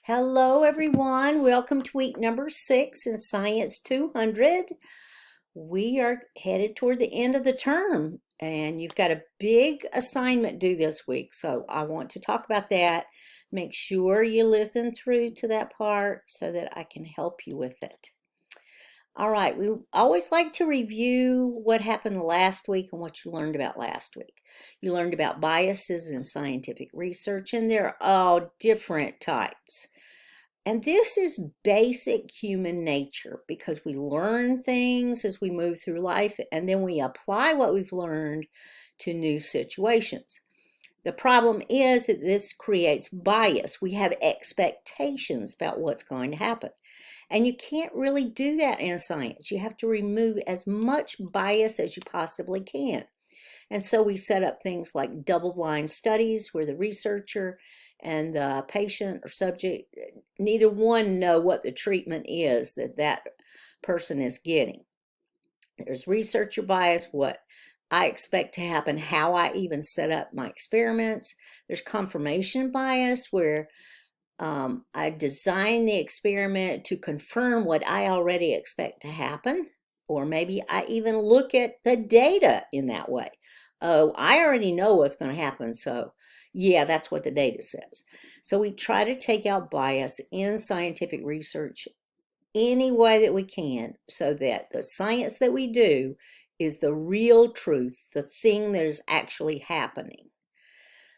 Hello, everyone. Welcome to week number 6 in Science 200. We are headed toward the end of the term, and you've got a big assignment due this week. So I want to talk about that. Make sure you listen through to that part so that I can help you with it. All right, we always like to review what happened last week and what you learned about last week. You learned about biases in scientific research, and they're all different types. And this is basic human nature because we learn things as we move through life and then we apply what we've learned to new situations. The problem is that this creates bias. We have expectations about what's going to happen. And you can't really do that in science. You have to remove as much bias as you possibly can. And so we set up things like double-blind studies where the researcher and the patient or subject, neither one know what the treatment is that person is getting. There's researcher bias, what I expect to happen, how I even set up my experiments. There's confirmation bias where I design the experiment to confirm what I already expect to happen, or maybe I even look at the data in that way. Oh, I already know what's going to happen, so yeah, that's what the data says. So we try to take out bias in scientific research any way that we can so that the science that we do is the real truth, the thing that is actually happening.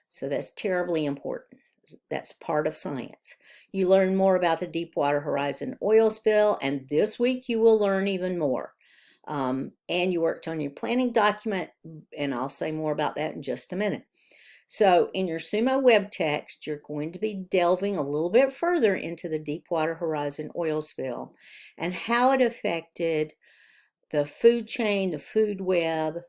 So that's terribly important. That's part of science. You learn more about the Deepwater Horizon oil spill, and this week you will learn even more. And you worked on your planning document, and I'll say more about that in just a minute. So in your Sumo web text, you're going to be delving a little bit further into the Deepwater Horizon oil spill and how it affected the food chain, the food web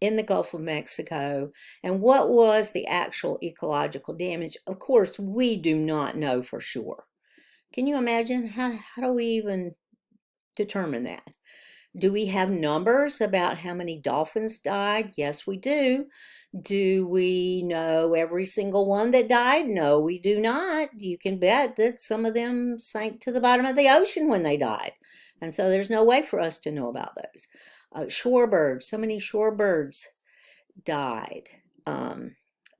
in the Gulf of Mexico, and what was the actual ecological damage. Of course, we do not know for sure. Can you imagine? How do we even determine that? Do we have numbers about how many dolphins died? Yes, we do. Do we know every single one that died? No, we do not. You can bet that some of them sank to the bottom of the ocean when they died. And so there's no way for us to know about those. Shorebirds, so many shorebirds died.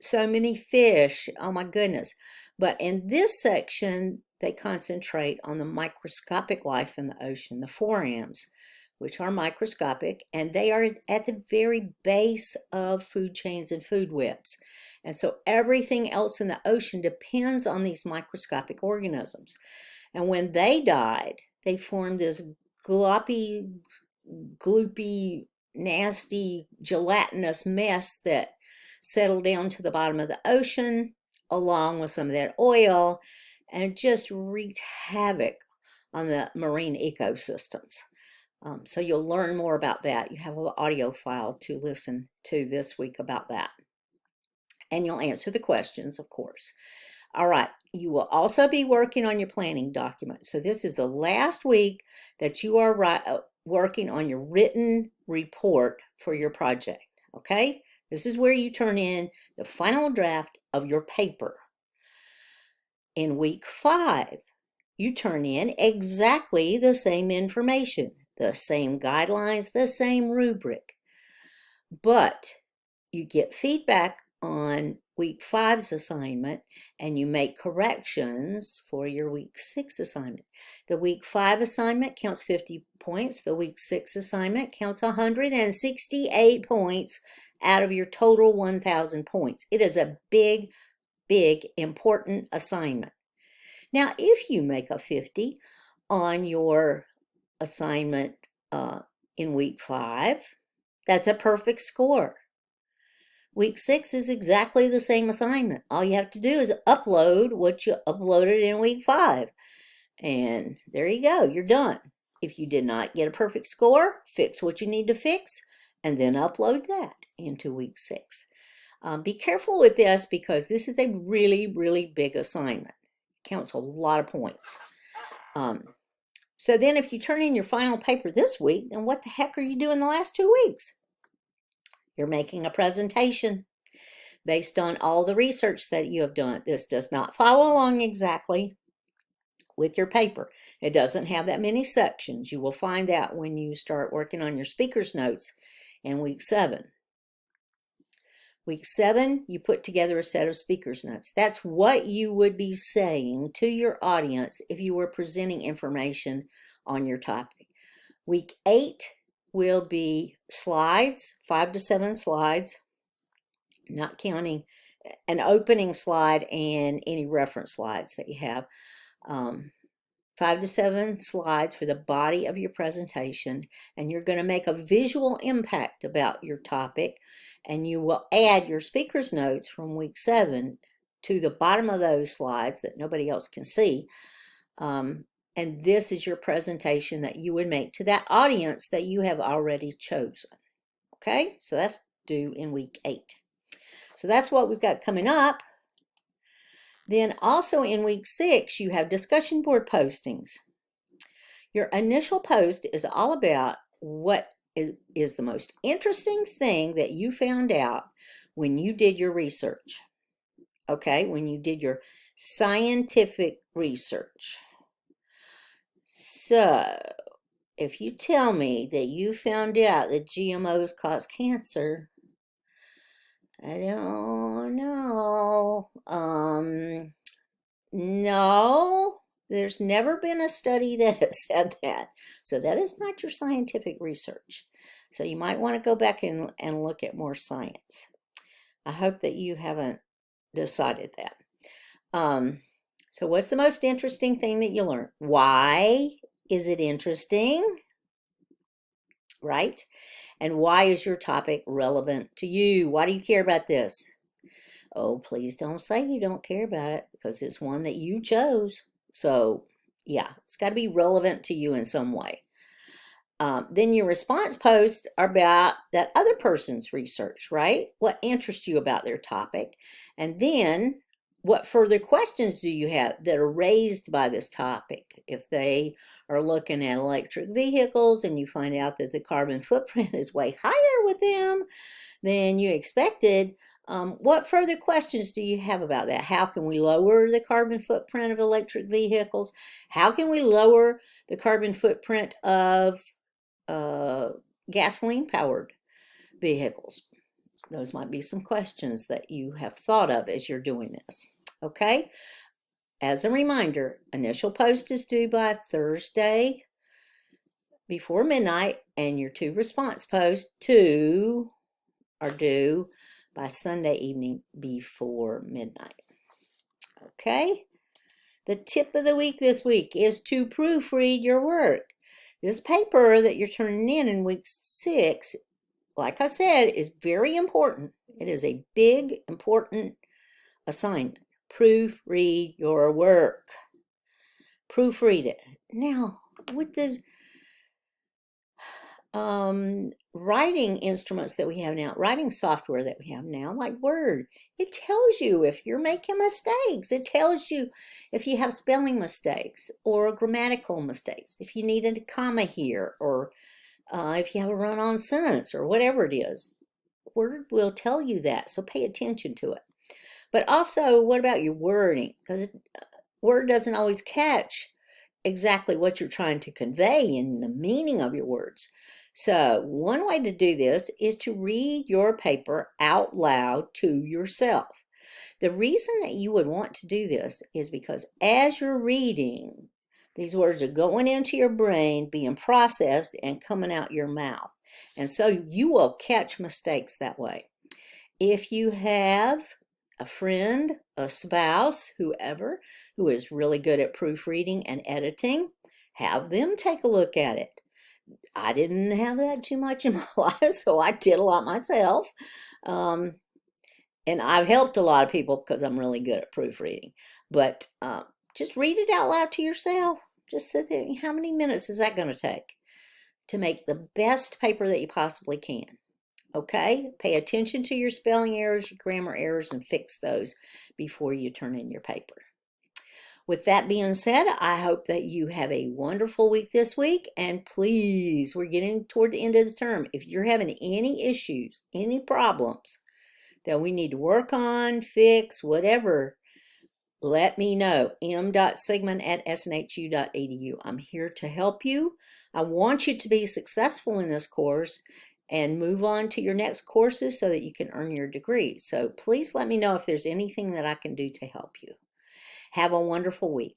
So many fish, oh my goodness. But in this section, they concentrate on the microscopic life in the ocean, the forams, which are microscopic, and they are at the very base of food chains and food webs. And so everything else in the ocean depends on these microscopic organisms. And when they died, they formed this gloppy, gloopy, nasty, gelatinous mess that settled down to the bottom of the ocean, along with some of that oil, and just wreaked havoc on the marine ecosystems. So you'll learn more about that. You have an audio file to listen to this week about that. And you'll answer the questions, of course. All right, you will also be working on your planning document. So this is the last week that you are working on your written report for your project, okay? This is where you turn in the final draft of your paper. In week 5, you turn in exactly the same information, the same guidelines, the same rubric. But you get feedback on week 5's assignment and you make corrections for your week 6 assignment. The week 5 assignment counts 50 points. The week 6 assignment counts 168 points out of your total 1,000 points. It is a big, big, important assignment. Now, if you make a 50 on your assignment in week 5, that's a perfect score. Week 6 is exactly the same assignment. All you have to do is upload what you uploaded in week 5. And there you go, you're done. If you did not get a perfect score, fix what you need to fix, and then upload that into week 6. Be careful with this because this is a really, really big assignment. It counts a lot of points. So then if you turn in your final paper this week, then what the heck are you doing the last 2 weeks? You're making a presentation based on all the research that you have done. This does not follow along exactly with your paper. It doesn't have that many sections. You will find that when you start working on your speaker's notes in week 7. Week 7, you put together a set of speaker's notes. That's what you would be saying to your audience if you were presenting information on your topic. Week 8 will be slides, 5 to 7 slides, not counting an opening slide and any reference slides that you have. 5 to 7 slides for the body of your presentation, and you're going to make a visual impact about your topic, and you will add your speaker's notes from week 7 to the bottom of those slides that nobody else can see. And this is your presentation that you would make to that audience that you have already chosen. Okay, so that's due in week 8. So that's what we've got coming up. Then also in week 6, you have discussion board postings. Your initial post is all about what is the most interesting thing that you found out when you did your research. Okay, when you did your scientific research. So, if you tell me that you found out that GMOs cause cancer, I don't know. No, there's never been a study that has said that. So that is not your scientific research. So you might want to go back and look at more science. I hope that you haven't decided that. So what's the most interesting thing that you learned? Why is it interesting? Right? And why is your topic relevant to you? Why do you care about this? Oh, please don't say you don't care about it, because it's one that you chose. So, yeah, it's got to be relevant to you in some way. Then your response posts are about that other person's research, right? What interests you about their topic? And then what further questions do you have that are raised by this topic? If they are looking at electric vehicles and you find out that the carbon footprint is way higher with them than you expected, what further questions do you have about that? How can we lower the carbon footprint of electric vehicles? How can we lower the carbon footprint of gasoline-powered vehicles? Those might be some questions that you have thought of as you're doing this. Okay? As a reminder, initial post is due by Thursday before midnight, and your 2 response posts, 2 are due by Sunday evening before midnight. Okay? The tip of the week this week is to proofread your work. This paper that you're turning in week 6, like I said, is very important. It is a big, important assignment. Proofread your work. Proofread it. Now, with the writing instruments that we have now, writing software that we have now, like Word, it tells you if you're making mistakes. It tells you if you have spelling mistakes or grammatical mistakes, if you need a comma here, or if you have a run-on sentence or whatever it is. Word will tell you that, so pay attention to it. But also, what about your wording? Because Word doesn't always catch exactly what you're trying to convey and the meaning of your words. So one way to do this is to read your paper out loud to yourself. The reason that you would want to do this is because as you're reading, these words are going into your brain, being processed, and coming out your mouth. And so you will catch mistakes that way. If you have a friend, a spouse, whoever, who is really good at proofreading and editing, have them take a look at it. I didn't have that too much in my life, so I did a lot myself. And I've helped a lot of people because I'm really good at proofreading. But just read it out loud to yourself. Just sit there. How many minutes is that going to take to make the best paper that you possibly can? Okay? Pay attention to your spelling errors, your grammar errors, and fix those before you turn in your paper. With that being said, I hope that you have a wonderful week this week. And please, we're getting toward the end of the term. If you're having any issues, any problems that we need to work on, fix, whatever, let me know. m.sigmon@snhu.edu. I'm here to help you. I want you to be successful in this course and move on to your next courses so that you can earn your degree. So please let me know if there's anything that I can do to help you. Have a wonderful week.